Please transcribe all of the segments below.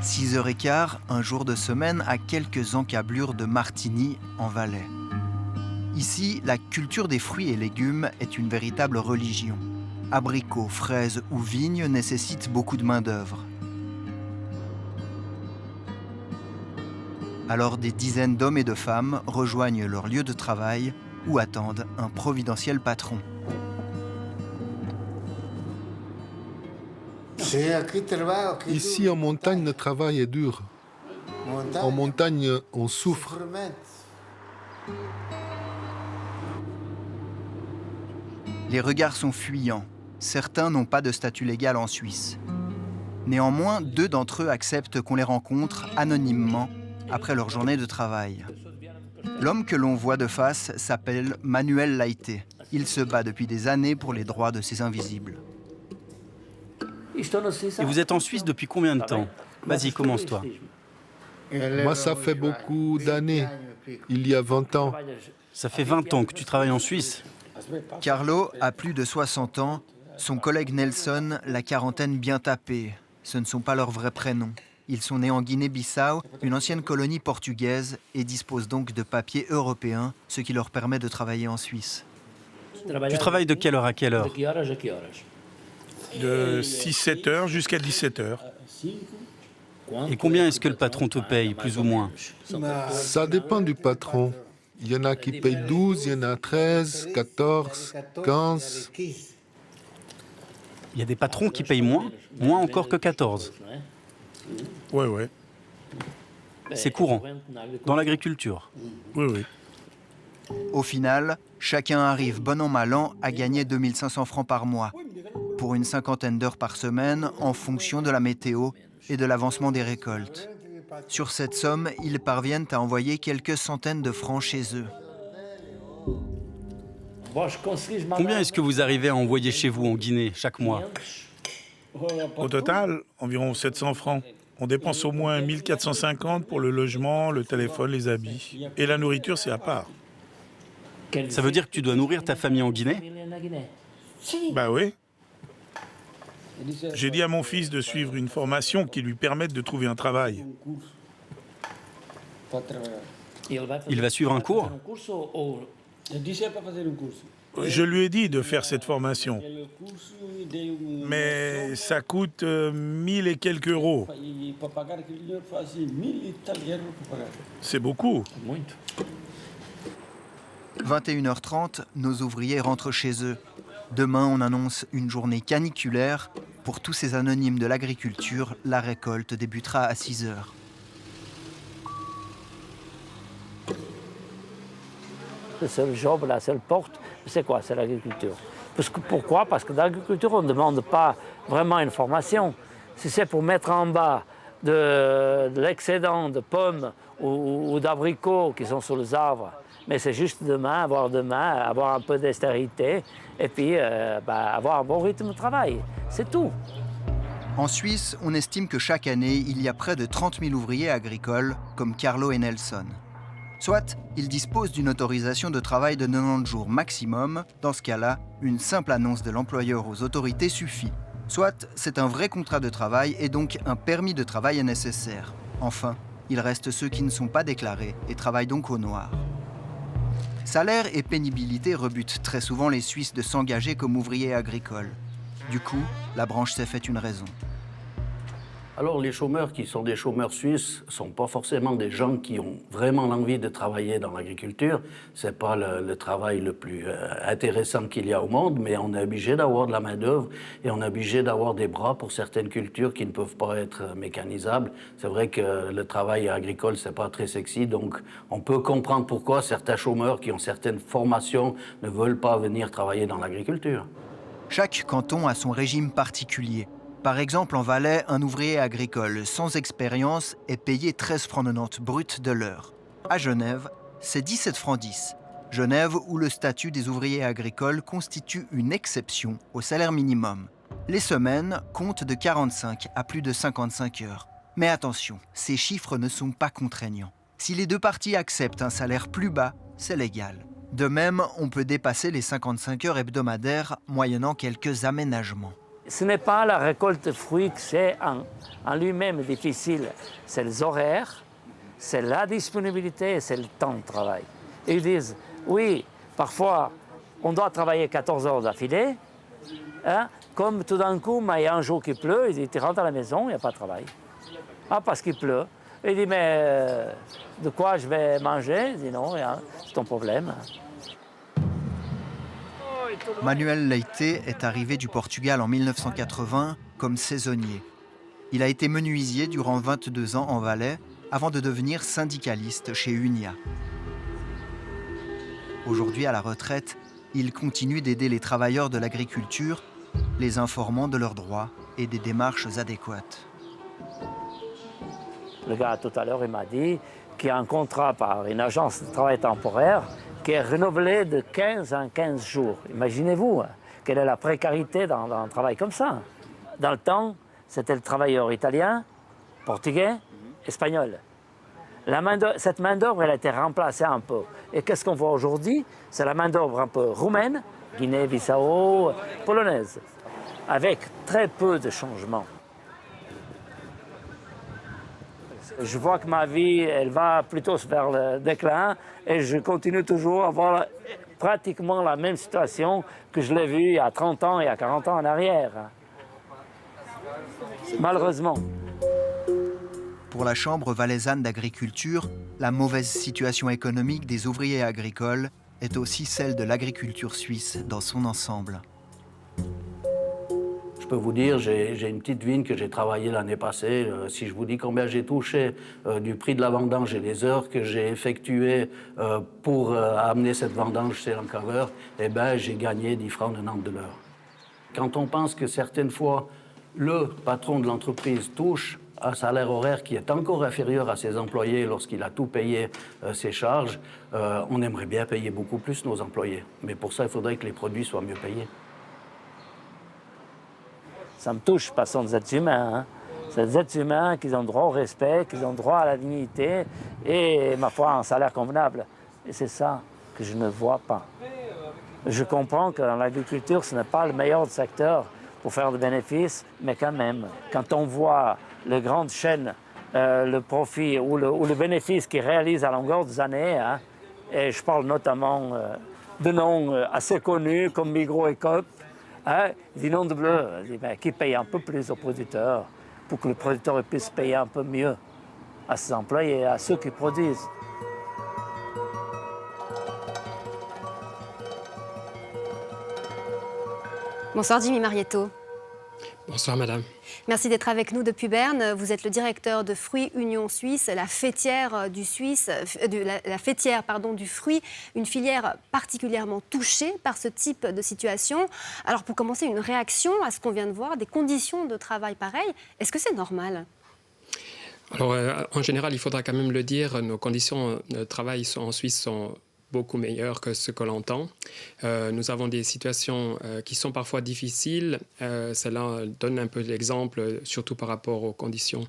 6h15, un jour de semaine à quelques encablures de Martigny, en Valais. Ici, la culture des fruits et légumes est une véritable religion. Abricots, fraises ou vignes nécessitent beaucoup de main-d'œuvre. Alors des dizaines d'hommes et de femmes rejoignent leur lieu de travail ou attendent un providentiel patron. Ici, en montagne, le travail est dur. En montagne, on souffre. Les regards sont fuyants. Certains n'ont pas de statut légal en Suisse. Néanmoins, 2 d'entre eux acceptent qu'on les rencontre anonymement après leur journée de travail. L'homme que l'on voit de face s'appelle Manuel Laité. Il se bat depuis des années pour les droits de ces invisibles. Et vous êtes en Suisse depuis combien de temps? Vas-y, commence-toi. Moi, ça fait beaucoup d'années. Il y a 20 ans. Ça fait 20 ans que tu travailles en Suisse. Carlo a plus de 60 ans. Son collègue Nelson, la quarantaine bien tapée. Ce ne sont pas leurs vrais prénoms. Ils sont nés en Guinée-Bissau, une ancienne colonie portugaise, et disposent donc de papiers européens, ce qui leur permet de travailler en Suisse. Tu travailles de quelle heure à quelle heure? De 6-7 heures jusqu'à 17 heures. Et combien est-ce que le patron te paye, plus ou moins? Ça dépend du patron. Il y en a qui payent 12, il y en a 13, 14, 15. Il y a des patrons qui payent moins encore que 14. Ouais. C'est courant, dans l'agriculture. Oui. Au final, chacun arrive bon an mal an à gagner 2500 francs par mois, pour une cinquantaine d'heures par semaine en fonction de la météo et de l'avancement des récoltes. Sur cette somme, ils parviennent à envoyer quelques centaines de francs chez eux. Combien est-ce que vous arrivez à envoyer chez vous en Guinée chaque mois? Au total, environ 700 francs. On dépense au moins 1450 pour le logement, le téléphone, les habits. Et la nourriture, c'est à part. Ça veut dire que tu dois nourrir ta famille en Guinée? Bah oui. J'ai dit à mon fils de suivre une formation qui lui permette de trouver un travail. Il va suivre un cours? Je lui ai dit de faire cette formation. Mais ça coûte 1000 et quelques euros. C'est beaucoup. 21h30, nos ouvriers rentrent chez eux. Demain, on annonce une journée caniculaire. Pour tous ces anonymes de l'agriculture, la récolte débutera à 6h. Le seul job, la seule porte, c'est quoi? C'est l'agriculture. Pourquoi? Parce que dans l'agriculture, on ne demande pas vraiment une formation. Si c'est pour mettre en bas de l'excédent de pommes ou d'abricots qui sont sur les arbres, mais c'est juste avoir un peu d'extérité et puis avoir un bon rythme de travail. C'est tout. En Suisse, on estime que chaque année, il y a près de 30 000 ouvriers agricoles, comme Carlo et Nelson. Soit, ils disposent d'une autorisation de travail de 90 jours maximum. Dans ce cas-là, une simple annonce de l'employeur aux autorités suffit. Soit, c'est un vrai contrat de travail et donc un permis de travail est nécessaire. Enfin, il reste ceux qui ne sont pas déclarés et travaillent donc au noir. Salaire et pénibilité rebutent très souvent les Suisses de s'engager comme ouvriers agricoles. Du coup, la branche s'est fait une raison. Alors, les chômeurs qui sont des chômeurs suisses ne sont pas forcément des gens qui ont vraiment l'envie de travailler dans l'agriculture. Ce n'est pas le travail le plus intéressant qu'il y a au monde, mais on est obligé d'avoir de la main-d'œuvre et on est obligé d'avoir des bras pour certaines cultures qui ne peuvent pas être mécanisables. C'est vrai que le travail agricole, ce n'est pas très sexy, donc on peut comprendre pourquoi certains chômeurs qui ont certaines formations ne veulent pas venir travailler dans l'agriculture. Chaque canton a son régime particulier. Par exemple, en Valais, un ouvrier agricole sans expérience est payé 13 francs 90 brut de l'heure. À Genève, c'est 17 francs 10. Genève, où le statut des ouvriers agricoles constitue une exception au salaire minimum. Les semaines comptent de 45 à plus de 55 heures. Mais attention, ces chiffres ne sont pas contraignants. Si les deux parties acceptent un salaire plus bas, c'est légal. De même, on peut dépasser les 55 heures hebdomadaires moyennant quelques aménagements. Ce n'est pas la récolte de fruits que c'est en lui-même difficile, c'est les horaires, c'est la disponibilité et c'est le temps de travail. Et ils disent, oui, parfois, on doit travailler 14 heures d'affilée, hein, comme tout d'un coup, il y a un jour qui pleut, ils disent, tu rentres à la maison, il n'y a pas de travail. Ah, parce qu'il pleut. Il dit, mais de quoi je vais manger? Il dit, non, rien, c'est ton problème. Manuel Leite est arrivé du Portugal en 1980 comme saisonnier. Il a été menuisier durant 22 ans en Valais avant de devenir syndicaliste chez Unia. Aujourd'hui à la retraite, il continue d'aider les travailleurs de l'agriculture, les informant de leurs droits et des démarches adéquates. Le gars tout à l'heure, il m'a dit qu'il y a un contrat par une agence de travail temporaire qui est renouvelé de 15 en 15 jours. Imaginez-vous, quelle est la précarité dans un travail comme ça. Dans le temps, c'était le travailleur italien, portugais, espagnol. Cette main-d'œuvre, elle a été remplacée un peu. Et qu'est-ce qu'on voit aujourd'hui? C'est la main-d'œuvre un peu roumaine, Guinée-Bissau, polonaise, avec très peu de changements. Je vois que ma vie, elle va plutôt vers le déclin et je continue toujours à avoir pratiquement la même situation que je l'ai vue il y a 30 ans et à 40 ans en arrière. Malheureusement. Pour la Chambre valaisanne d'agriculture, la mauvaise situation économique des ouvriers agricoles est aussi celle de l'agriculture suisse dans son ensemble. Je peux vous dire, j'ai une petite vigne que j'ai travaillée l'année passée. Si je vous dis combien j'ai touché du prix de la vendange et les heures que j'ai effectuées pour amener cette vendange chez l'encaveur, eh ben, j'ai gagné 10 francs 90 de l'heure. Quand on pense que certaines fois, le patron de l'entreprise touche un salaire horaire qui est encore inférieur à ses employés lorsqu'il a tout payé ses charges, on aimerait bien payer beaucoup plus nos employés. Mais pour ça, il faudrait que les produits soient mieux payés. Ça me touche parce que ce sont des êtres humains. Hein. C'est des êtres humains qui ont droit au respect, qui ont droit à la dignité et, ma foi, un salaire convenable. Et c'est ça que je ne vois pas. Je comprends que dans l'agriculture, ce n'est pas le meilleur secteur pour faire des bénéfices, mais quand même, quand on voit les grandes chaînes, le profit ou le bénéfice qu'ils réalisent à longueur des années, hein, et je parle notamment de noms assez connus comme Migros et Coop, hein, des noms de bleu, qui payent un peu plus aux producteurs pour que le producteur puisse payer un peu mieux à ses employés et à ceux qui produisent. Bonsoir Jimmy Marietto. Bonsoir madame. Merci d'être avec nous depuis Berne. Vous êtes le directeur de Fruits Union Suisse, la fêtière du fruit, une filière particulièrement touchée par ce type de situation. Alors pour commencer, une réaction à ce qu'on vient de voir, des conditions de travail pareilles, est-ce que c'est normal ? Alors en général, il faudra quand même le dire, nos conditions de travail en Suisse sont beaucoup meilleures que ce que l'on entend. Nous avons des situations qui sont parfois difficiles. Cela donne un peu d'exemple, surtout par rapport aux conditions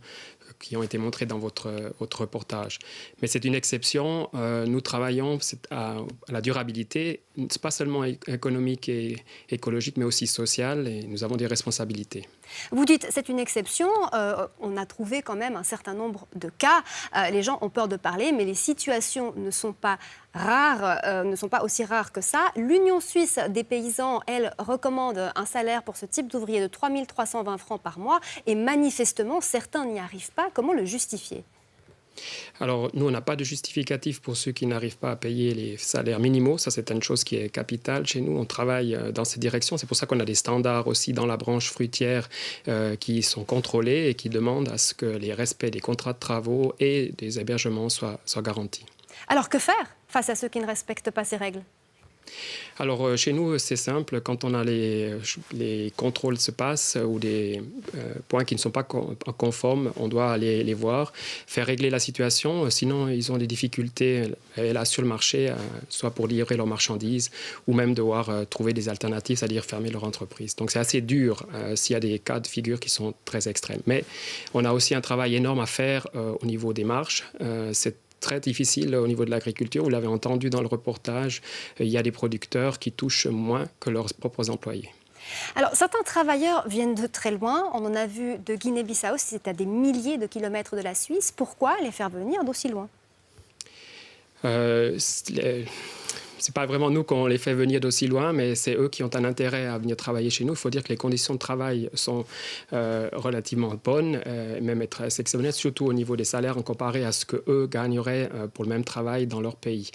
qui ont été montrées dans votre reportage. Mais c'est une exception. Nous travaillons à la durabilité, pas seulement économique et écologique, mais aussi sociale, et nous avons des responsabilités. Vous dites c'est une exception, on a trouvé quand même un certain nombre de cas. Les gens ont peur de parler, mais les situations ne sont pas rares, ne sont pas aussi rares que ça. L'Union suisse des paysans, elle, recommande un salaire pour ce type d'ouvrier de 3 320 francs par mois, et manifestement, certains n'y arrivent pas. Comment le justifier ? Alors, nous, on n'a pas de justificatif pour ceux qui n'arrivent pas à payer les salaires minimaux. Ça, c'est une chose qui est capitale chez nous. On travaille dans cette direction. C'est pour ça qu'on a des standards aussi dans la branche fruitière qui sont contrôlés et qui demandent à ce que les respects des contrats de travaux et des hébergements soient garantis. Alors, que faire face à ceux qui ne respectent pas ces règles ? Alors, chez nous, c'est simple. Quand on a les contrôles se passent ou des points qui ne sont pas conformes, on doit aller les voir, faire régler la situation. Sinon, ils ont des difficultés là sur le marché, soit pour livrer leurs marchandises ou même devoir trouver des alternatives, c'est-à-dire fermer leur entreprise. Donc, c'est assez dur s'il y a des cas de figure qui sont très extrêmes. Mais on a aussi un travail énorme à faire au niveau des marges. C'est très difficile au niveau de l'agriculture. Vous l'avez entendu dans le reportage, il y a des producteurs qui touchent moins que leurs propres employés. Alors, certains travailleurs viennent de très loin. On en a vu de Guinée-Bissau, c'est à des milliers de kilomètres de la Suisse. Pourquoi les faire venir d'aussi loin ? C'est pas vraiment nous qu'on les fait venir d'aussi loin, mais c'est eux qui ont un intérêt à venir travailler chez nous. Il faut dire que les conditions de travail sont relativement bonnes, même être exceptionnelles, surtout au niveau des salaires en comparé à ce qu'eux gagneraient pour le même travail dans leur pays.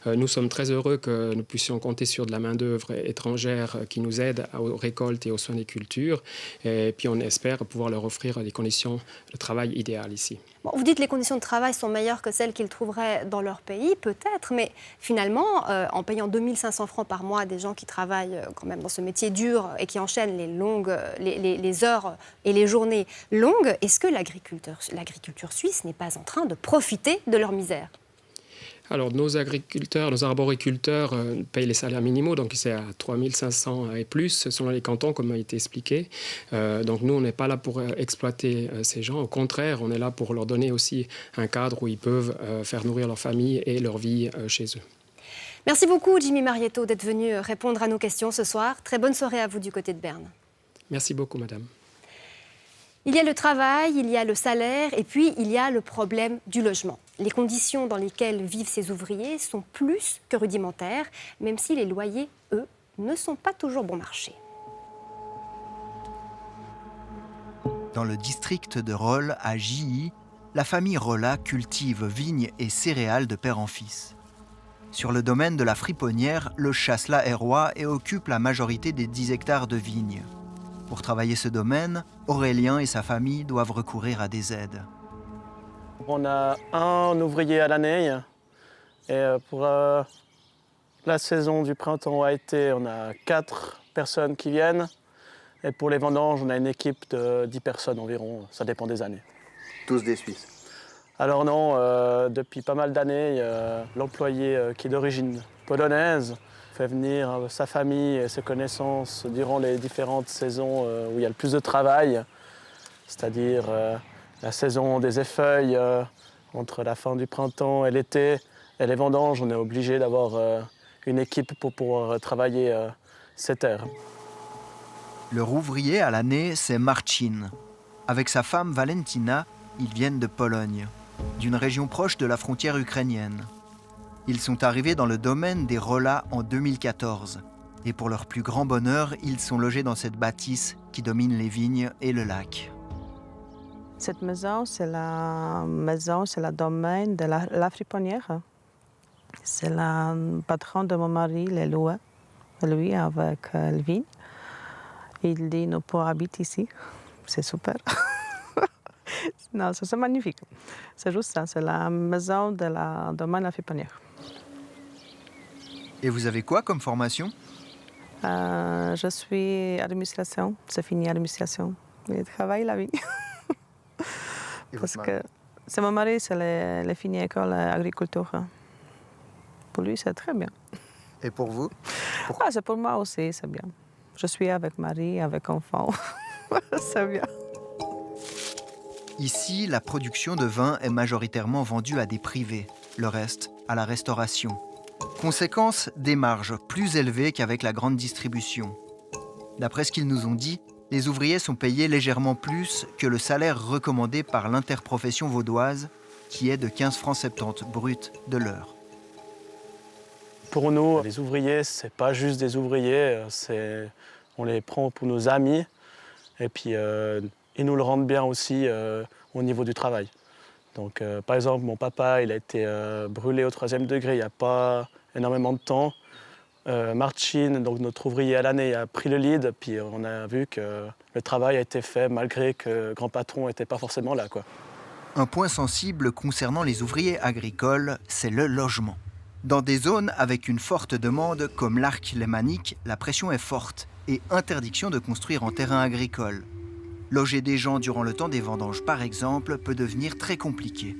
Nous sommes très heureux que nous puissions compter sur de la main-d'œuvre étrangère qui nous aide aux récoltes et aux soins des cultures. Et puis on espère pouvoir leur offrir des conditions de travail idéales ici. Bon, vous dites que les conditions de travail sont meilleures que celles qu'ils trouveraient dans leur pays, peut-être, mais finalement, en payant 2 500 francs par mois à des gens qui travaillent quand même dans ce métier dur et qui enchaînent les heures et les journées longues, est-ce que l'agriculture suisse n'est pas en train de profiter de leur misère ? Alors, nos agriculteurs, nos arboriculteurs payent les salaires minimaux, donc c'est à 3 500 et plus, selon les cantons, comme a été expliqué. Donc, nous, on n'est pas là pour exploiter ces gens. Au contraire, on est là pour leur donner aussi un cadre où ils peuvent faire nourrir leur famille et leur vie chez eux. Merci beaucoup, Jimmy Marietto, d'être venu répondre à nos questions ce soir. Très bonne soirée à vous du côté de Berne. Merci beaucoup, madame. Il y a le travail, il y a le salaire et puis il y a le problème du logement. Les conditions dans lesquelles vivent ces ouvriers sont plus que rudimentaires, même si les loyers, eux, ne sont pas toujours bon marché. Dans le district de Rolle, à Jilly, la famille Rolla cultive vignes et céréales de père en fils. Sur le domaine de la friponnière, le Chasselas est roi et occupe la majorité des 10 hectares de vignes. Pour travailler ce domaine, Aurélien et sa famille doivent recourir à des aides. On a un ouvrier à l'année et pour la saison du printemps à été, on a 4 personnes qui viennent. Et pour les vendanges, on a une équipe de 10 personnes environ, ça dépend des années. Tous des Suisses? Alors non, depuis pas mal d'années, l'employé qui est d'origine polonaise fait venir sa famille et ses connaissances durant les différentes saisons où il y a le plus de travail, c'est-à-dire la saison des effeuilles entre la fin du printemps et l'été et les vendanges. On est obligé d'avoir une équipe pour pouvoir travailler ces terres. Le rouvrier à l'année, c'est Marcin. Avec sa femme Valentina, ils viennent de Pologne, d'une région proche de la frontière ukrainienne. Ils sont arrivés dans le domaine des Rolla en 2014. Et pour leur plus grand bonheur, ils sont logés dans cette bâtisse qui domine les vignes et le lac. Cette maison, c'est le domaine de la friponnière. C'est le patron de mon mari, le loueur, lui avec le vigne. Il dit, nous pouvons habiter ici. C'est super. Non, c'est magnifique. C'est juste ça, c'est la maison de la domaine de la friponnière. Et vous avez quoi comme formation? Je suis administration, c'est fini administration. Je travaille la vie. Parce que c'est mon mari, c'est le fini école agriculture. Pour lui, c'est très bien. Et pour vous? C'est pour moi aussi, c'est bien. Je suis avec mari, avec enfant. C'est bien. Ici, la production de vin est majoritairement vendue à des privés, le reste à la restauration. Conséquence, des marges plus élevées qu'avec la grande distribution. D'après ce qu'ils nous ont dit, les ouvriers sont payés légèrement plus que le salaire recommandé par l'interprofession vaudoise, qui est de 15 francs 70 brut de l'heure. Pour nous, les ouvriers, c'est pas juste des ouvriers, on les prend pour nos amis et puis ils nous le rendent bien aussi au niveau du travail. Donc, par exemple, mon papa, il a été brûlé au 3e degré il n'y a pas énormément de temps. Marcin, donc notre ouvrier à l'année, a pris le lead, puis on a vu que le travail a été fait malgré que le grand patron n'était pas forcément là, quoi. Un point sensible concernant les ouvriers agricoles, c'est le logement. Dans des zones avec une forte demande comme l'Arc lémanique, la pression est forte et interdiction de construire en terrain agricole. Loger des gens durant le temps des vendanges, par exemple, peut devenir très compliqué.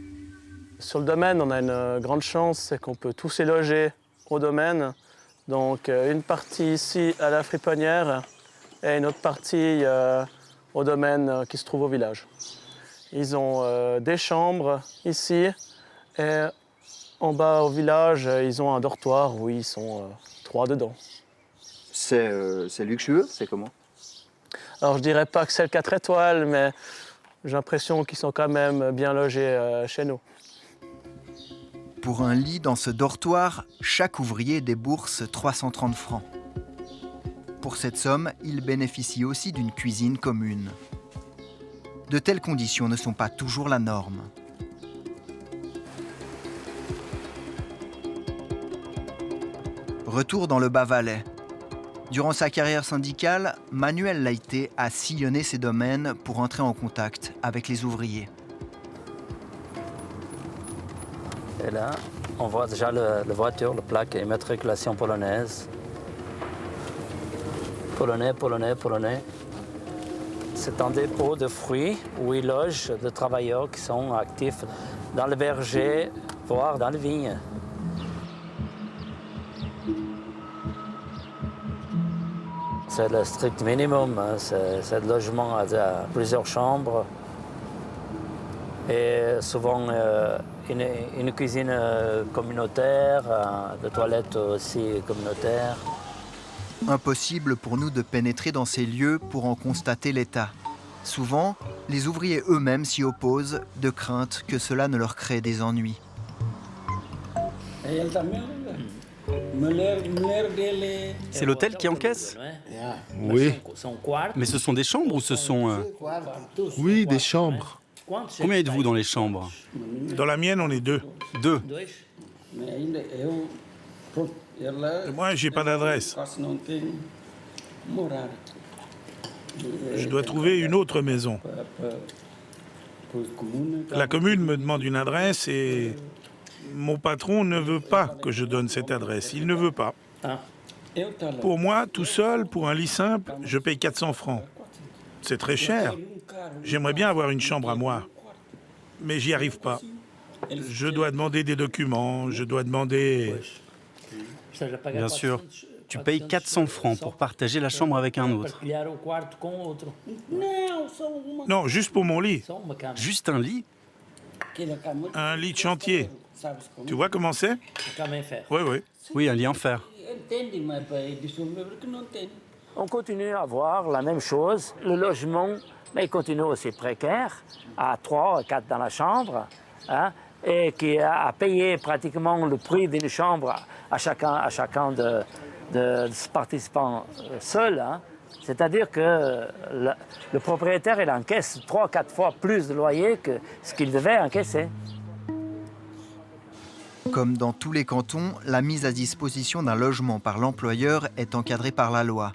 Sur le domaine, on a une grande chance, c'est qu'on peut tous y loger au domaine. Donc une partie ici à la friponnière et une autre partie au domaine qui se trouve au village. Ils ont des chambres ici et en bas au village, ils ont un dortoir où ils sont 3 dedans. C'est luxueux, c'est comment? Alors je dirais pas que c'est le 4 étoiles, mais j'ai l'impression qu'ils sont quand même bien logés chez nous. Pour un lit dans ce dortoir, chaque ouvrier débourse 330 francs. Pour cette somme, il bénéficie aussi d'une cuisine commune. De telles conditions ne sont pas toujours la norme. Retour dans le Bas-Valais. Durant sa carrière syndicale, Manuel Leite a sillonné ces domaines pour entrer en contact avec les ouvriers. Et là, on voit déjà la voiture, la plaque immatriculation polonaise. Polonais, polonais, polonais. C'est un dépôt de fruits où ils logent des travailleurs qui sont actifs dans le verger, voire dans les vignes. C'est le strict minimum, hein. C'est le logement à plusieurs chambres et souvent une cuisine communautaire, des toilettes aussi communautaires. Impossible pour nous de pénétrer dans ces lieux pour en constater l'état. Souvent, les ouvriers eux-mêmes s'y opposent, de crainte que cela ne leur crée des ennuis. C'est l'hôtel qui encaisse? Oui. Mais ce sont des chambres ou ce sont... Oui, des chambres. Combien êtes-vous dans les chambres? Dans la mienne, on est 2. 2. Moi, j'ai pas d'adresse. Je dois trouver une autre maison. La commune me demande une adresse et mon patron ne veut pas que je donne cette adresse. Il ne veut pas. Pour moi, tout seul, pour un lit simple, je paye 400 francs. C'est très cher. J'aimerais bien avoir une chambre à moi, mais j'y arrive pas. Je dois demander des documents, je dois demander... Bien sûr. Tu payes 400 francs pour partager la chambre avec un autre. Non, juste pour mon lit. Juste un lit? Un lit de chantier. Tu vois comment c'est? Oui, oui. Oui, un lit en fer. On continue à voir la même chose. Le logement, mais il continue aussi précaire, à 3 ou 4 dans la chambre, hein, et qui a payé pratiquement le prix d'une chambre à chacun de ce participant seul. Hein. C'est-à-dire que le propriétaire, il encaisse 3 ou 4 fois plus de loyer que ce qu'il devait encaisser. Comme dans tous les cantons, la mise à disposition d'un logement par l'employeur est encadrée par la loi.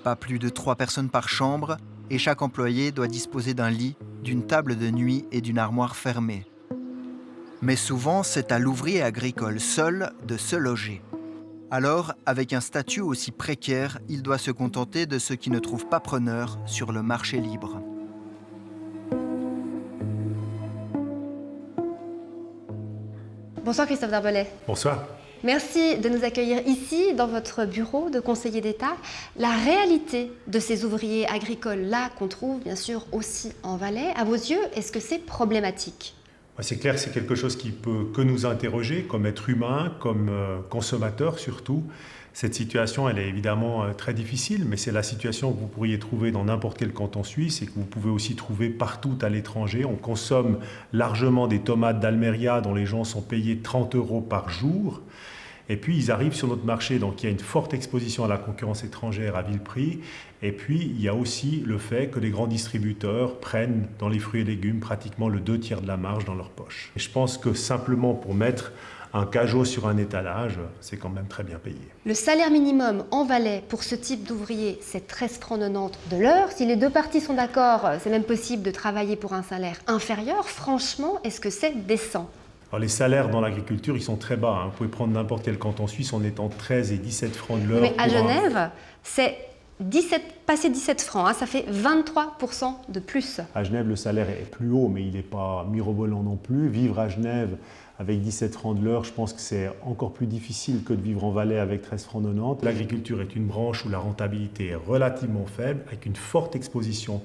Pas plus de 3 personnes par chambre, et chaque employé doit disposer d'un lit, d'une table de nuit et d'une armoire fermée. Mais souvent, c'est à l'ouvrier agricole seul de se loger. Alors, avec un statut aussi précaire, il doit se contenter de ceux qui ne trouvent pas preneur sur le marché libre. Bonsoir Christophe Darbellet. Bonsoir. Merci de nous accueillir ici, dans votre bureau de conseiller d'État. La réalité de ces ouvriers agricoles-là, qu'on trouve bien sûr aussi en Valais, à vos yeux, est-ce que c'est problématique ? C'est clair, c'est quelque chose qui peut que nous interroger comme êtres humains, comme consommateurs surtout. Cette situation, elle est évidemment très difficile, mais c'est la situation que vous pourriez trouver dans n'importe quel canton suisse et que vous pouvez aussi trouver partout à l'étranger. On consomme largement des tomates d'Almeria dont les gens sont payés 30 € par jour. Et puis, ils arrivent sur notre marché, donc il y a une forte exposition à la concurrence étrangère à vil prix. Et puis, il y a aussi le fait que les grands distributeurs prennent dans les fruits et légumes pratiquement le 2/3 de la marge dans leur poche. Et je pense que simplement pour mettre un cajot sur un étalage, c'est quand même très bien payé. Le salaire minimum en Valais pour ce type d'ouvrier, c'est 13,90 francs de l'heure. Si les deux parties sont d'accord, c'est même possible de travailler pour un salaire inférieur. Franchement, est-ce que c'est décent ? Alors, les salaires dans l'agriculture, ils sont très bas. Hein. Vous pouvez prendre n'importe quel canton suisse, on est entre 13 et 17 francs de l'heure. Mais à Genève, c'est passer 17 francs, hein, ça fait 23% de plus. À Genève, le salaire est plus haut, mais il n'est pas mirobolant non plus. Vivre à Genève avec 17 francs de l'heure, je pense que c'est encore plus difficile que de vivre en Valais avec 13,90 francs. L'agriculture est une branche où la rentabilité est relativement faible, avec une forte exposition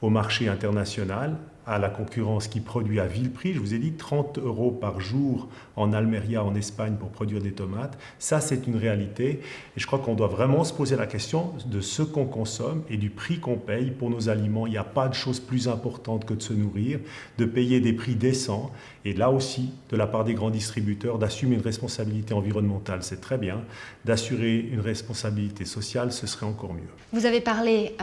au marché international, à la concurrence qui produit à vil prix. Je vous ai dit 30 € par jour en Almeria, en Espagne, pour produire des tomates. Ça, c'est une réalité. Et je crois qu'on doit vraiment se poser la question de ce qu'on consomme et du prix qu'on paye pour nos aliments. Il n'y a pas de chose plus importante que de se nourrir, de payer des prix décents. Et là aussi, de la part des grands distributeurs, d'assumer une responsabilité environnementale, c'est très bien. D'assurer une responsabilité sociale, ce serait encore mieux. Vous avez parlé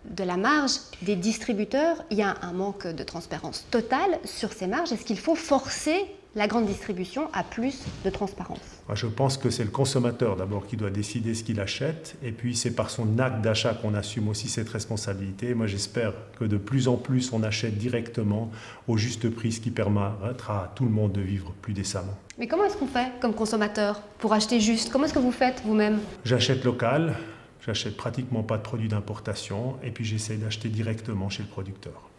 de la marge des distributeurs. Il y a un manque de transparence totale sur ces marges. Est-ce qu'il faut forcer la grande distribution à plus de transparence? Je pense que c'est le consommateur d'abord qui doit décider ce qu'il achète, et puis c'est par son acte d'achat qu'on assume aussi cette responsabilité. Moi, j'espère que de plus en plus on achète directement au juste prix, ce qui permettra à tout le monde de vivre plus décemment. Mais comment est-ce qu'on fait comme consommateur pour acheter juste? Comment est-ce que vous faites vous-même? J'achète local, j'achète pratiquement pas de produits d'importation, et puis j'essaie d'acheter directement chez le producteur.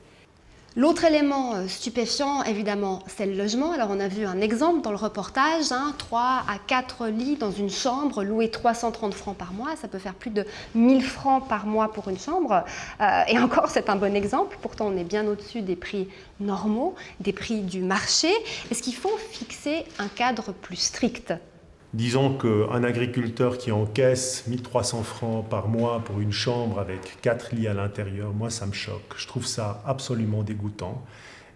L'autre élément stupéfiant, évidemment, c'est le logement. Alors, on a vu un exemple dans le reportage, 3 à 4 lits dans une chambre, loués 330 francs par mois. Ça peut faire plus de 1000 francs par mois pour une chambre. Et encore, c'est un bon exemple. Pourtant, on est bien au-dessus des prix normaux, des prix du marché. Est-ce qu'il faut fixer un cadre plus strict ? Disons qu'un agriculteur qui encaisse 1300 francs par mois pour une chambre avec 4 lits à l'intérieur, moi ça me choque. Je trouve ça absolument dégoûtant.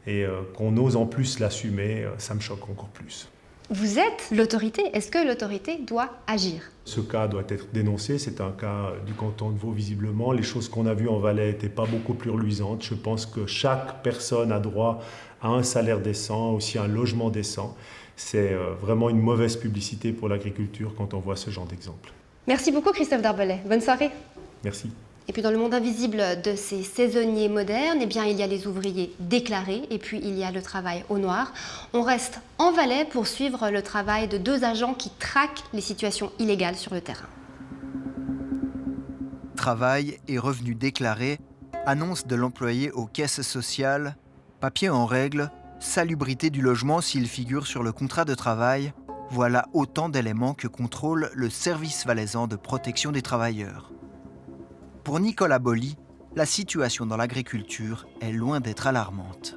Et qu'on ose en plus l'assumer, ça me choque encore plus. Vous êtes l'autorité. Est-ce que l'autorité doit agir ? Ce cas doit être dénoncé. C'est un cas du canton de Vaud, visiblement. Les choses qu'on a vues en Valais n'étaient pas beaucoup plus reluisantes. Je pense que chaque personne a droit à un salaire décent, aussi à un logement décent. C'est vraiment une mauvaise publicité pour l'agriculture quand on voit ce genre d'exemple. Merci beaucoup Christophe Darbelet. Bonne soirée. Merci. Et puis dans le monde invisible de ces saisonniers modernes, eh bien, il y a les ouvriers déclarés et puis il y a le travail au noir. On reste en Valais pour suivre le travail de 2 agents qui traquent les situations illégales sur le terrain. Travail et revenus déclarés, annonce de l'employé aux caisses sociales, papier en règle, salubrité du logement s'il figure sur le contrat de travail, voilà autant d'éléments que contrôle le service valaisan de protection des travailleurs. Pour Nicolas Bolly, la situation dans l'agriculture est loin d'être alarmante.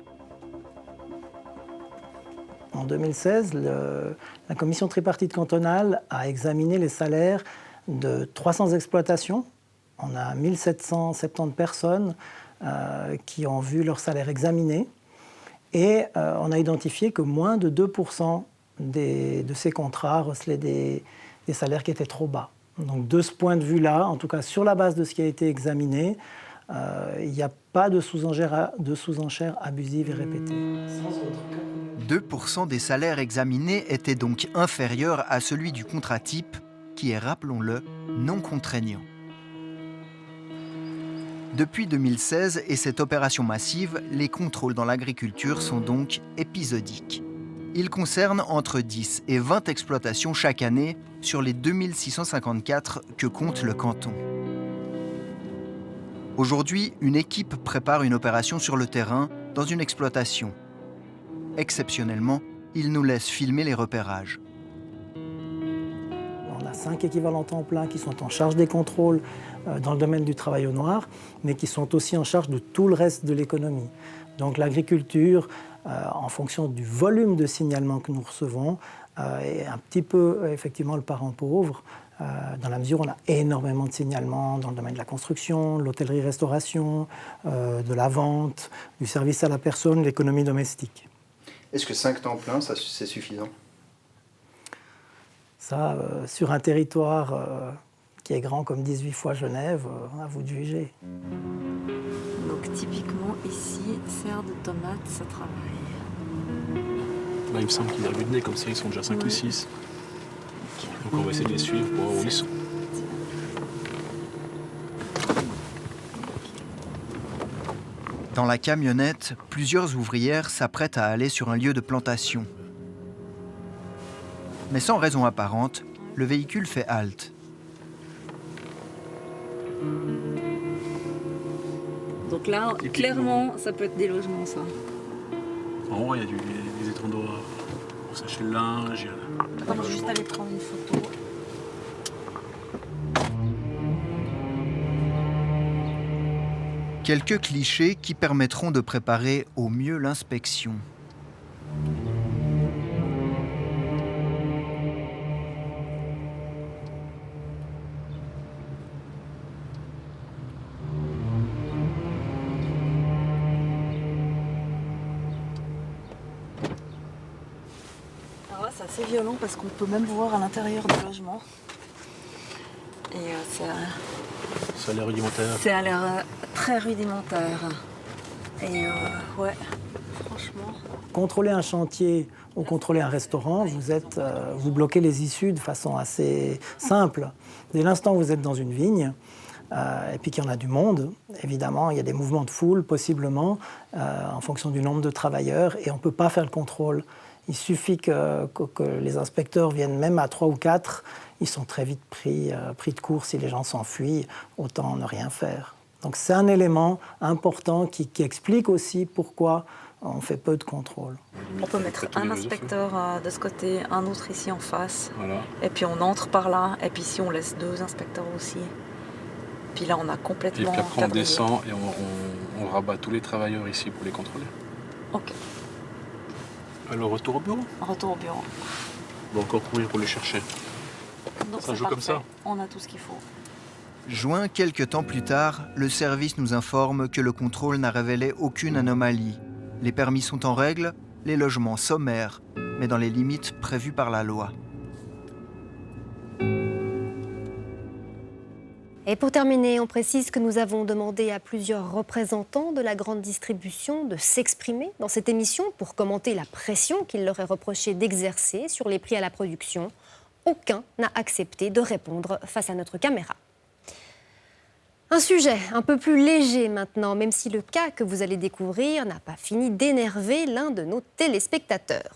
En 2016, la commission tripartite cantonale a examiné les salaires de 300 exploitations. On a 1770 personnes qui ont vu leur salaire examiné. Et on a identifié que moins de 2% de ces contrats recelaient des salaires qui étaient trop bas. Donc de ce point de vue-là, en tout cas sur la base de ce qui a été examiné, il n'y a pas de sous-enchères abusives et répétées. 2% des salaires examinés étaient donc inférieurs à celui du contrat type, qui est, rappelons-le, non contraignant. Depuis 2016 et cette opération massive, les contrôles dans l'agriculture sont donc épisodiques. Ils concernent entre 10 et 20 exploitations chaque année sur les 2654 que compte le canton. Aujourd'hui, une équipe prépare une opération sur le terrain dans une exploitation. Exceptionnellement, ils nous laissent filmer les repérages. On a 5 équivalents temps plein qui sont en charge des contrôles dans le domaine du travail au noir, mais qui sont aussi en charge de tout le reste de l'économie. Donc l'agriculture, en fonction du volume de signalements que nous recevons, est un petit peu effectivement le parent pauvre, dans la mesure où on a énormément de signalements dans le domaine de la construction, de l'hôtellerie-restauration, de la vente, du service à la personne, l'économie domestique. Est-ce que 5 temps plein, ça, c'est suffisant ? Ça, sur un territoire qui est grand comme 18 fois Genève, à vous de juger. Donc typiquement ici, serre de tomates, ça travaille. Là, il me semble qu'il y a vu de nez, comme ça ils sont déjà 5 ou 6. Donc on va essayer de les suivre pour voir où ils sont. Dans la camionnette, plusieurs ouvrières s'apprêtent à aller sur un lieu de plantation. Mais sans raison apparente, le véhicule fait halte. Donc là, clairement, ça peut être des logements, ça. En haut, il y a des étendoirs pour sécher le linge. On va juste aller prendre une photo. Quelques clichés qui permettront de préparer au mieux l'inspection. Alors là, c'est assez violent parce qu'on peut même voir à l'intérieur du logement. Et Ça a l'air rudimentaire. ça a l'air très rudimentaire. Et ouais, franchement. Contrôler un chantier ou contrôler un restaurant, vous bloquez les issues de façon assez simple. Dès l'instant où vous êtes dans une vigne, et puis qu'il y en a du monde, évidemment, il y a des mouvements de foule, possiblement, en fonction du nombre de travailleurs, et on ne peut pas faire le contrôle. Il suffit que les inspecteurs viennent même à 3 ou 4, ils sont très vite pris de court. Si les gens s'enfuient, autant ne rien faire. Donc c'est un élément important qui explique aussi pourquoi on fait peu de contrôle. On peut mettre un inspecteur de ce côté, un autre ici en face. Voilà. Et puis on entre par là, et puis ici on laisse 2 inspecteurs aussi. Puis là on a complètement... Et puis après on descend et on rabat tous les travailleurs ici pour les contrôler. Ok. Alors retour au bureau. Retour au bureau. On va encore courir pour les chercher. Non, ça joue comme ça. On a tout ce qu'il faut. Juin, quelques temps plus tard, le service nous informe que le contrôle n'a révélé aucune anomalie. Les permis sont en règle, les logements sommaires, mais dans les limites prévues par la loi. Et pour terminer, on précise que nous avons demandé à plusieurs représentants de la grande distribution de s'exprimer dans cette émission pour commenter la pression qu'il leur est reproché d'exercer sur les prix à la production. Aucun n'a accepté de répondre face à notre caméra. Un sujet un peu plus léger maintenant, même si le cas que vous allez découvrir n'a pas fini d'énerver l'un de nos téléspectateurs.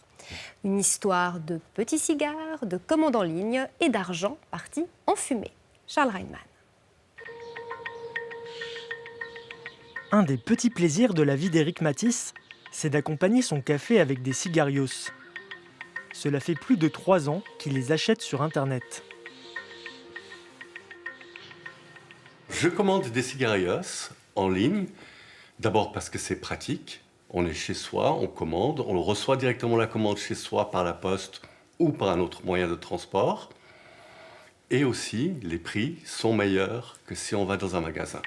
Une histoire de petits cigares, de commandes en ligne et d'argent parti en fumée. Charles Reinman. Un des petits plaisirs de la vie d'Éric Matisse, c'est d'accompagner son café avec des cigarios. Cela fait plus de 3 ans qu'il les achète sur Internet. Je commande des cigarios en ligne, d'abord parce que c'est pratique. On est chez soi, on commande, on reçoit directement la commande chez soi par la poste ou par un autre moyen de transport. Et aussi, les prix sont meilleurs que si on va dans un magasin.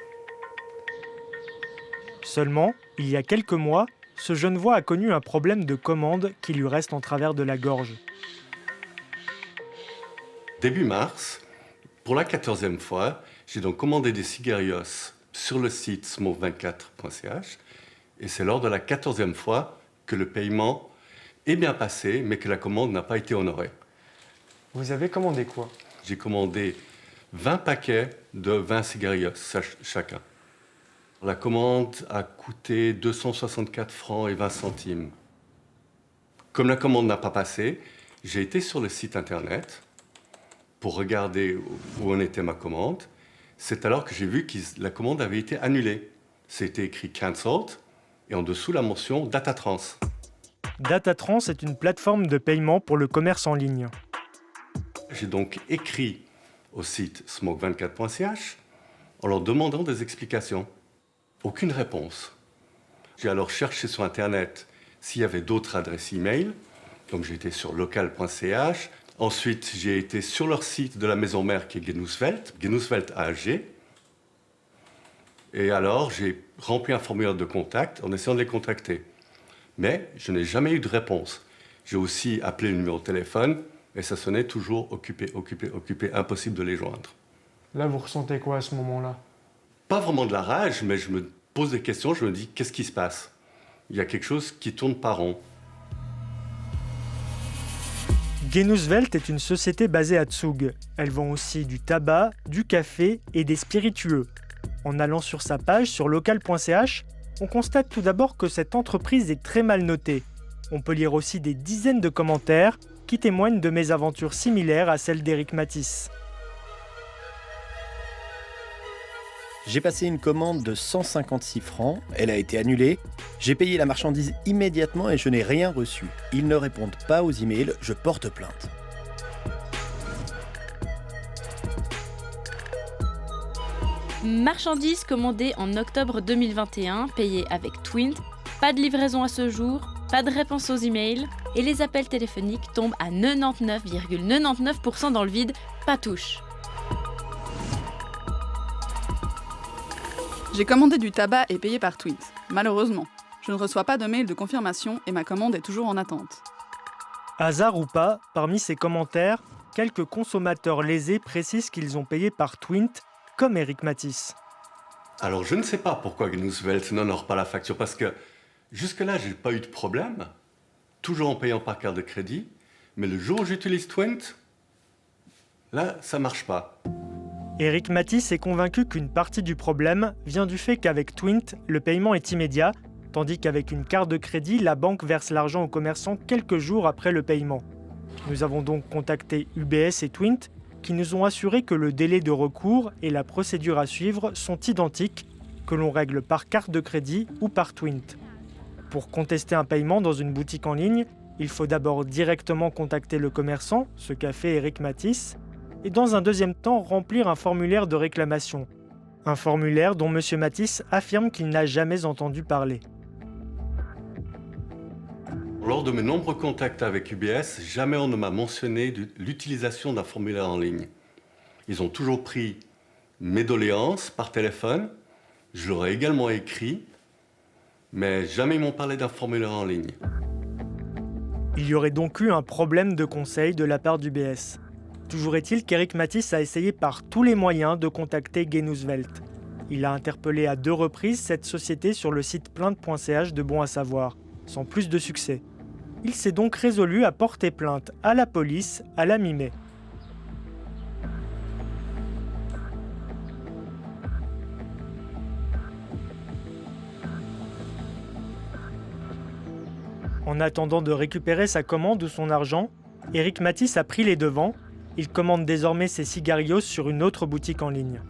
Seulement, il y a quelques mois, ce Genevois a connu un problème de commande qui lui reste en travers de la gorge. Début mars, pour la 14e fois, j'ai donc commandé des cigarios sur le site smoke24.ch et c'est lors de la 14e fois que le paiement est bien passé, mais que la commande n'a pas été honorée. Vous avez commandé quoi? J'ai commandé 20 paquets de 20 cigarios chacun. La commande a coûté 264 francs et 20 centimes. Comme la commande n'a pas passé, j'ai été sur le site internet pour regarder où en était ma commande. C'est alors que j'ai vu que la commande avait été annulée. C'était écrit « cancelled » et en dessous la mention « Datatrans ». Datatrans est une plateforme de paiement pour le commerce en ligne. J'ai donc écrit au site smoke24.ch en leur demandant des explications. Aucune réponse. J'ai alors cherché sur Internet s'il y avait d'autres adresses e-mail. Donc j'ai été sur local.ch. Ensuite, j'ai été sur leur site de la maison mère qui est Genuswelt AG. Et alors, j'ai rempli un formulaire de contact en essayant de les contacter. Mais je n'ai jamais eu de réponse. J'ai aussi appelé le numéro de téléphone et ça sonnait toujours occupé, impossible de les joindre. Là, vous ressentez quoi à ce moment-là? Pas vraiment de la rage, mais je me pose des questions, je me dis qu'est-ce qui se passe? Il y a quelque chose qui tourne pas rond. Genuswelt est une société basée à Zug. Elle vend aussi du tabac, du café et des spiritueux. En allant sur sa page sur local.ch, on constate tout d'abord que cette entreprise est très mal notée. On peut lire aussi des dizaines de commentaires qui témoignent de mésaventures similaires à celles d'Éric Matisse. J'ai passé une commande de 156 francs, elle a été annulée. J'ai payé la marchandise immédiatement et je n'ai rien reçu. Ils ne répondent pas aux emails, je porte plainte. Marchandises commandées en octobre 2021, payées avec Twint. Pas de livraison à ce jour, pas de réponse aux emails et les appels téléphoniques tombent à 99,99% dans le vide, pas touche. J'ai commandé du tabac et payé par Twint. Malheureusement, je ne reçois pas de mail de confirmation et ma commande est toujours en attente. Hasard ou pas, parmi ces commentaires, quelques consommateurs lésés précisent qu'ils ont payé par Twint, comme Eric Matisse. Alors je ne sais pas pourquoi Genusswelt n'honore pas la facture, parce que jusque-là, je n'ai pas eu de problème, toujours en payant par carte de crédit, mais le jour où j'utilise Twint, là, ça ne marche pas. Eric Matisse est convaincu qu'une partie du problème vient du fait qu'avec Twint, le paiement est immédiat, tandis qu'avec une carte de crédit, la banque verse l'argent aux commerçants quelques jours après le paiement. Nous avons donc contacté UBS et Twint, qui nous ont assuré que le délai de recours et la procédure à suivre sont identiques, que l'on règle par carte de crédit ou par Twint. Pour contester un paiement dans une boutique en ligne, il faut d'abord directement contacter le commerçant, ce qu'a fait Eric Matisse, et dans un deuxième temps remplir un formulaire de réclamation. Un formulaire dont M. Matisse affirme qu'il n'a jamais entendu parler. Lors de mes nombreux contacts avec UBS, jamais on ne m'a mentionné l'utilisation d'un formulaire en ligne. Ils ont toujours pris mes doléances par téléphone, je leur ai également écrit, mais jamais ils m'ont parlé d'un formulaire en ligne. Il y aurait donc eu un problème de conseil de la part d'UBS. Toujours est-il qu'Eric Matisse a essayé par tous les moyens de contacter Genusswelt. Il a interpellé à 2 reprises cette société sur le site plainte.ch de Bon à savoir, sans plus de succès. Il s'est donc résolu à porter plainte à la police à la mi-mai. En attendant de récupérer sa commande ou son argent, Eric Matisse a pris les devants. Il commande désormais ses cigarios sur une autre boutique en ligne.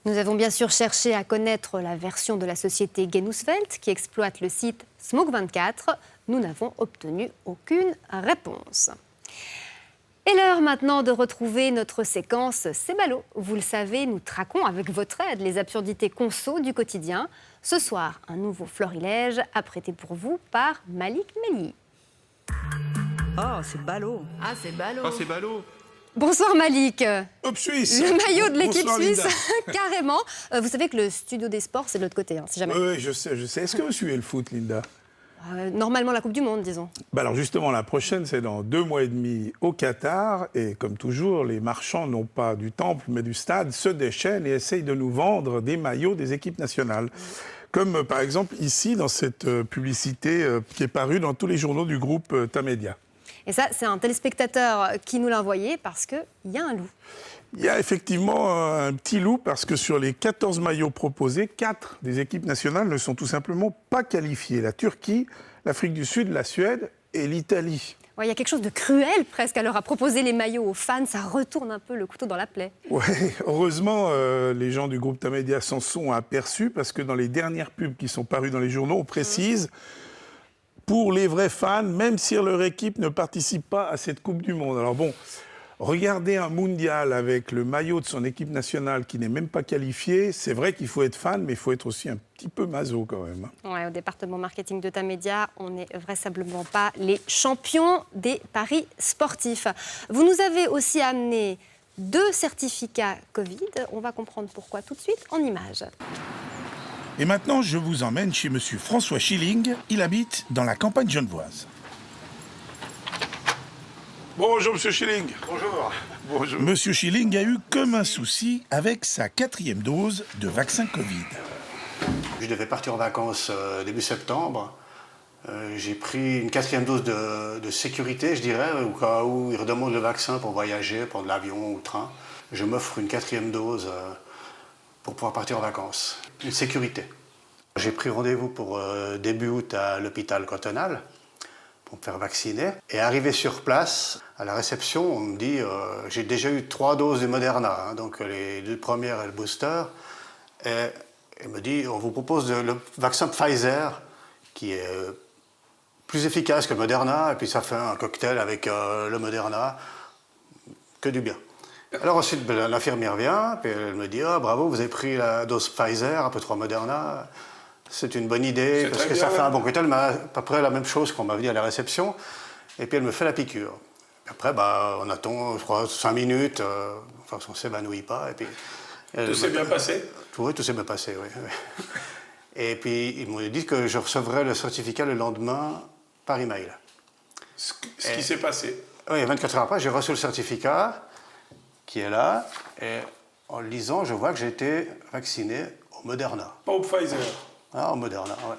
Nous avons bien sûr cherché à connaître la version de la société Genusswelt qui exploite le site Smoke24. Nous n'avons obtenu aucune réponse. Et l'heure maintenant de retrouver notre séquence C'est ballot. Vous le savez, nous traquons avec votre aide les absurdités conso du quotidien. Ce soir, un nouveau florilège apprêté pour vous par Malik Melli. Oh, c'est ballot. Ah, c'est ballot. Ah, c'est ballot. Bonsoir Malik. Hop Suisse. Le maillot de l'équipe Bonsoir, suisse, Linda. carrément. Vous savez que le studio des sports, c'est de l'autre côté, si jamais. Oui, je sais. Est-ce que vous suivez le foot, Linda? Normalement la Coupe du Monde, disons. Alors justement, la prochaine, c'est dans 2 mois et demi au Qatar. Et comme toujours, les marchands n'ont pas du temple, mais du stade, se déchaînent et essayent de nous vendre des maillots des équipes nationales. Comme par exemple ici, dans cette publicité qui est parue dans tous les journaux du groupe Tamedia. Et ça, c'est un téléspectateur qui nous l'a envoyé parce qu'il y a un loup. Il y a effectivement un petit loup parce que sur les 14 maillots proposés, 4 des équipes nationales ne sont tout simplement pas qualifiées. La Turquie, l'Afrique du Sud, la Suède et l'Italie. Ouais, il y a quelque chose de cruel presque à leur à proposer les maillots aux fans. Ça retourne un peu le couteau dans la plaie. Ouais, heureusement, les gens du groupe Tamedia s'en sont aperçus parce que dans les dernières pubs qui sont parues dans les journaux, on précise pour les vrais fans, même si leur équipe ne participe pas à cette Coupe du Monde. Alors bon, regarder un mondial avec le maillot de son équipe nationale qui n'est même pas qualifié, c'est vrai qu'il faut être fan, mais il faut être aussi un petit peu maso quand même. Ouais, au département marketing de Tamedia, on n'est vraisemblablement pas les champions des paris sportifs. Vous nous avez aussi amené 2 certificats Covid. On va comprendre pourquoi tout de suite en images. Et maintenant, je vous emmène chez monsieur François Schilling. Il habite dans la campagne genevoise. Bonjour, monsieur Schilling. Bonjour. Bonjour. Monsieur Schilling a eu comme un souci avec sa 4e dose de vaccin Covid. Je devais partir en vacances début septembre. J'ai pris une 4e dose de sécurité, je dirais, au cas où ils redemandent le vaccin pour voyager, prendre l'avion ou le train. Je m'offre une 4e dose pour pouvoir partir en vacances. Une sécurité. J'ai pris rendez-vous pour début août à l'hôpital cantonal pour me faire vacciner. Et arrivé sur place, à la réception, on me dit j'ai déjà eu 3 doses de Moderna, hein, donc les 2 premières et le booster. Et il me dit on vous propose le vaccin Pfizer qui est plus efficace que le Moderna, et puis ça fait un cocktail avec le Moderna, que du bien. Alors ensuite, l'infirmière vient, puis elle me dit « Ah, bravo, vous avez pris la dose Pfizer, un peu trop Moderna. C'est une bonne idée, parce que ça fait un bon cocktail. » Elle m'a à peu près la même chose qu'on m'avait dit à la réception, et puis elle me fait la piqûre. Après, on attend, je crois, 5 minutes, enfin, on ne s'évanouit pas, et puis... Tout s'est bien passé? Oui, tout s'est bien passé, oui. Et puis, ils m'ont dit que je recevrais le certificat le lendemain par email. Ce qui s'est passé? Oui, 24 heures après, j'ai reçu le certificat qui est là, et en le lisant, je vois que j'ai été vacciné au Moderna. Pas au Pfizer? Ah, au Moderna, oui.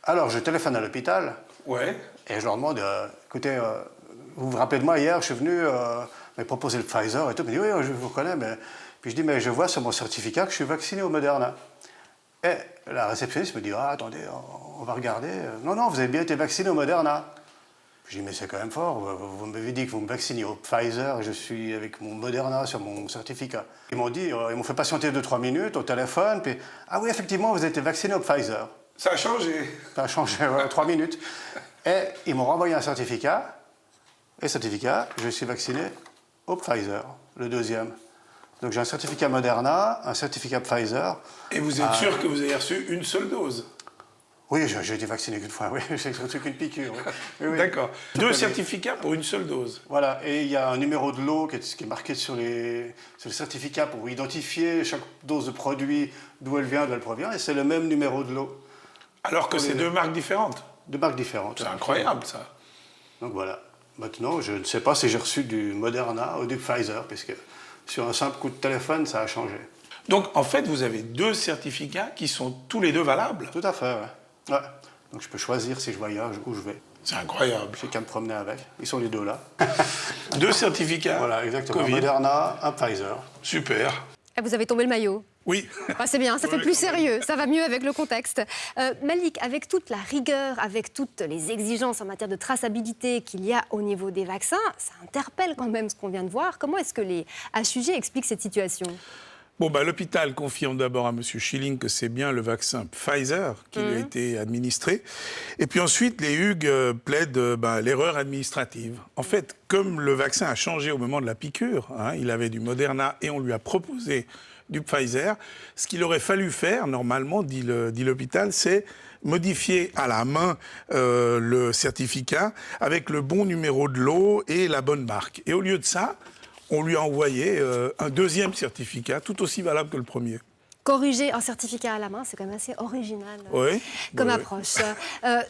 Alors, je téléphone à l'hôpital, ouais. Et je leur demande, écoutez, vous vous rappelez de moi, hier, je suis venu me proposer le Pfizer et tout. Ils me disent, oui, je vous connais, mais... Puis je dis, mais je vois sur mon certificat que je suis vacciné au Moderna. Et la réceptionniste me dit, ah, attendez, on va regarder. Non, non, vous avez bien été vacciné au Moderna. Je dis, mais c'est quand même fort, vous m'avez dit que vous me vaccinez au Pfizer et je suis avec mon Moderna sur mon certificat. Ils m'ont dit, ils m'ont fait patienter 2-3 minutes au téléphone, puis, ah oui, effectivement, vous avez été vacciné au Pfizer. Ça a changé? Ça a changé, ouais, 3 minutes. Et ils m'ont renvoyé un certificat, et certificat, je suis vacciné au Pfizer, le deuxième. Donc j'ai un certificat Moderna, un certificat Pfizer. Et vous êtes sûr que vous avez reçu une seule dose? Oui, j'ai été vacciné qu'une fois, oui, j'ai reçu qu'une piqûre. Oui, oui. D'accord. 2 certificats pour une seule dose. Voilà, et il y a un numéro de lot qui est marqué sur le certificat pour identifier chaque dose de produit, d'où elle vient, d'où elle provient, et c'est le même numéro de lot. Alors que c'est 2 marques différentes? 2 marques différentes. C'est incroyable, ça. Donc voilà. Maintenant, je ne sais pas si j'ai reçu du Moderna ou du Pfizer, puisque sur un simple coup de téléphone, ça a changé. Donc, en fait, vous avez 2 certificats qui sont tous les 2 valables? Tout à fait, oui. Ouais. Donc, je peux choisir si je voyage, où je vais. C'est incroyable. J'ai qu'à me promener avec. Ils sont les 2 là. 2 certificat? Voilà, exactement. COVID. Un Moderna, un Pfizer. Super. Et vous avez tombé le maillot. Oui. Ah, c'est bien, ça fait plus sérieux, ça va mieux avec le contexte. Malik, avec toute la rigueur, avec toutes les exigences en matière de traçabilité qu'il y a au niveau des vaccins, ça interpelle quand même ce qu'on vient de voir. Comment est-ce que les HUG expliquent cette situation ? Bon, l'hôpital confirme d'abord à M. Schilling que c'est bien le vaccin Pfizer qui lui a été administré. Et puis ensuite, les HUG plaident l'erreur administrative. En fait, comme le vaccin a changé au moment de la piqûre, il avait du Moderna et on lui a proposé du Pfizer, ce qu'il aurait fallu faire, normalement, dit l'hôpital, c'est modifier à la main le certificat avec le bon numéro de lot et la bonne marque. Et au lieu de ça, on lui a envoyé un deuxième certificat, tout aussi valable que le premier. Corriger un certificat à la main, c'est quand même assez original comme Oui. approche.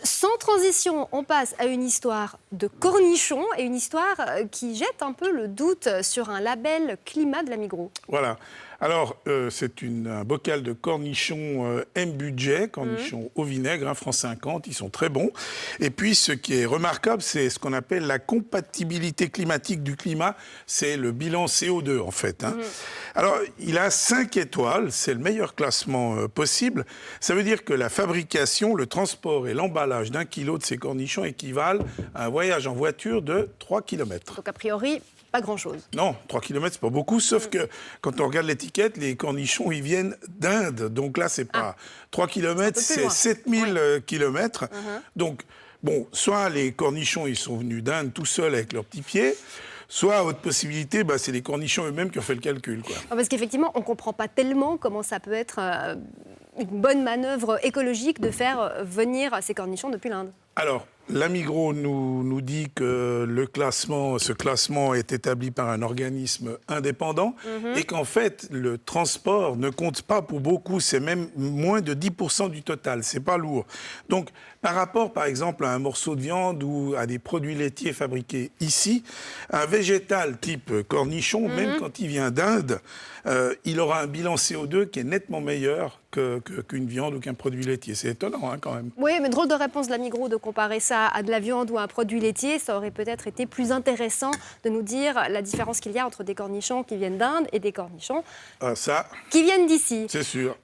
Sans transition, on passe à une histoire de cornichons et une histoire qui jette un peu le doute sur un label climat de la Migros. Voilà. Alors, c'est un bocal de cornichons M-Budget, cornichons au vinaigre, francs 50, ils sont très bons. Et puis, ce qui est remarquable, c'est ce qu'on appelle la compatibilité climatique du climat, c'est le bilan CO2, en fait. Alors, il a 5 étoiles, c'est le meilleur classement possible. Ça veut dire que la fabrication, le transport et l'emballage d'1 kilo de ces cornichons équivalent à un voyage en voiture de 3 km. Donc, a priori, pas grand-chose. Non, 3 km, c'est pas beaucoup, sauf que quand on regarde l'étiquette, les cornichons, ils viennent d'Inde. Donc là, c'est pas 3 km, c'est 7000 km. Donc, bon, soit les cornichons, ils sont venus d'Inde tout seuls avec leurs petits pieds, soit, autre possibilité, c'est les cornichons eux-mêmes qui ont fait le calcul, quoi. Parce qu'effectivement, on ne comprend pas tellement comment ça peut être une bonne manœuvre écologique de faire venir ces cornichons depuis l'Inde. Alors, la Migros nous dit que ce classement est établi par un organisme indépendant et qu'en fait, le transport ne compte pas pour beaucoup, c'est même moins de 10% du total, c'est pas lourd. Donc, par rapport, par exemple, à un morceau de viande ou à des produits laitiers fabriqués ici, un végétal type cornichon, même quand il vient d'Inde, il aura un bilan CO2 qui est nettement meilleur qu'une viande ou qu'un produit laitier. C'est étonnant, quand même. Oui, mais drôle de réponse de la Migros de comparer ça à de la viande ou à un produit laitier. Ça aurait peut-être été plus intéressant de nous dire la différence qu'il y a entre des cornichons qui viennent d'Inde et des cornichons qui viennent d'ici. C'est sûr.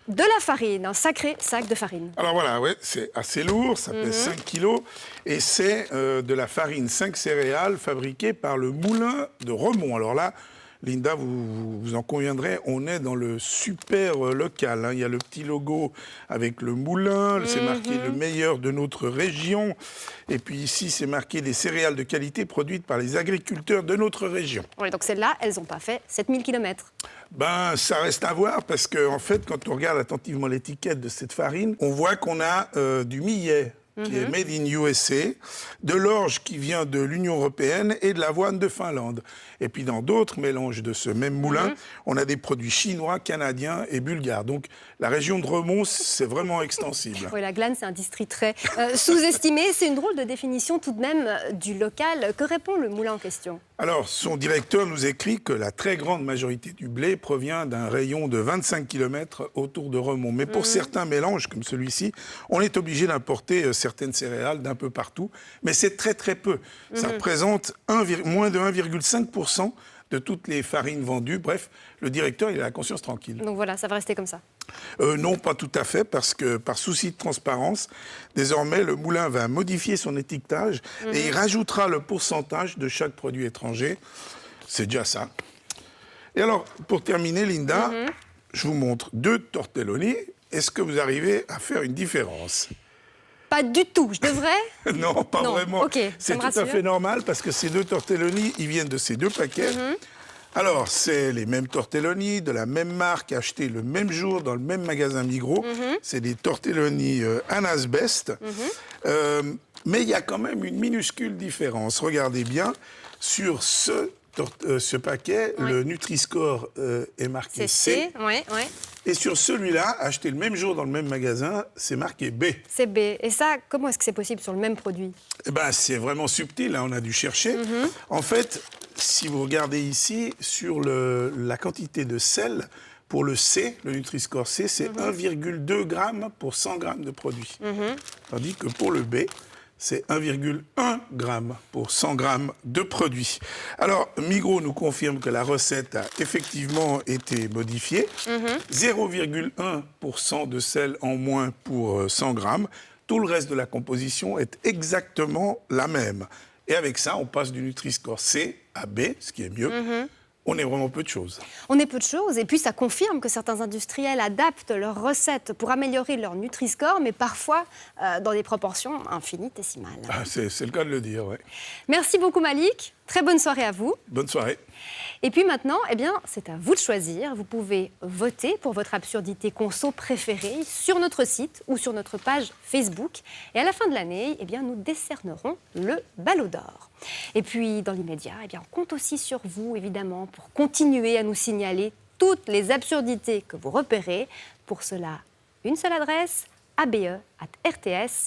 De la farine, un sacré sac de farine. Alors voilà, c'est assez lourd, ça pèse 5 kilos, et c'est de la farine 5 céréales fabriquée par le moulin de Remont. Alors là, Linda, vous en conviendrez, on est dans le super local. Il y a le petit logo avec le moulin, c'est marqué le meilleur de notre région. Et puis ici, c'est marqué des céréales de qualité produites par les agriculteurs de notre région. Oui, donc celles-là, elles n'ont pas fait 7000 km. Ben, ça reste à voir parce qu'en fait, quand on regarde attentivement l'étiquette de cette farine, on voit qu'on a du millet qui est made in USA, de l'orge qui vient de l'Union européenne et de l'avoine de Finlande. Et puis dans d'autres mélanges de ce même moulin, on a des produits chinois, canadiens et bulgares. Donc la région de Remont, c'est vraiment extensible. Oui, la Glane, c'est un district très sous-estimé. C'est une drôle de définition tout de même du local. Que répond le moulin en question? Alors, son directeur nous écrit que la très grande majorité du blé provient d'un rayon de 25 km autour de Remont. Mais pour certains mélanges, comme celui-ci, on est obligé d'importer certaines céréales d'un peu partout. Mais c'est très très peu. Ça représente moins de 1,5% de toutes les farines vendues. Bref, le directeur, il a la conscience tranquille. Donc voilà, ça va rester comme ça. Non, pas tout à fait, parce que par souci de transparence, désormais, le moulin va modifier son étiquetage et il rajoutera le pourcentage de chaque produit étranger. C'est déjà ça. Et alors, pour terminer, Linda, je vous montre 2 tortelloni. Est-ce que vous arrivez à faire une différence? Pas du tout, je devrais? Non, pas vraiment. Okay, c'est tout à fait normal, parce que ces 2 tortelloni, ils viennent de ces 2 paquets. Alors, c'est les mêmes tortelloni, de la même marque, achetés le même jour dans le même magasin Migros. C'est des tortelloni Anna's Best. Mais il y a quand même une minuscule différence. Regardez bien, sur ce paquet, le Nutri-Score est marqué C. Et sur celui-là, acheté le même jour dans le même magasin, c'est marqué B. C'est B. Et ça, comment est-ce que c'est possible sur le même produit? Eh ben, c'est vraiment subtil, là, on a dû chercher. En fait, si vous regardez ici, sur la quantité de sel, pour le C, le Nutri-Score C, c'est 1,2 g pour 100 g de produit. Tandis que pour le B, c'est 1,1 g pour 100 g de produit. Alors, Migros nous confirme que la recette a effectivement été modifiée. 0,1% de sel en moins pour 100 g. Tout le reste de la composition est exactement la même. Et avec ça, on passe du Nutri-Score C à B, ce qui est mieux. On est vraiment peu de choses. On est peu de choses, et puis ça confirme que certains industriels adaptent leurs recettes pour améliorer leur Nutri-Score, mais parfois dans des proportions infinitésimales. Ah, c'est le cas de le dire, oui. Merci beaucoup Malik, très bonne soirée à vous. Bonne soirée. Et puis maintenant, eh bien, c'est à vous de choisir. Vous pouvez voter pour votre absurdité conso préférée sur notre site ou sur notre page Facebook. Et à la fin de l'année, eh bien, nous décernerons le Ballot d'Or. Et puis, dans l'immédiat, eh bien, on compte aussi sur vous, évidemment, pour continuer à nous signaler toutes les absurdités que vous repérez. Pour cela, une seule adresse, abe@rts.ch.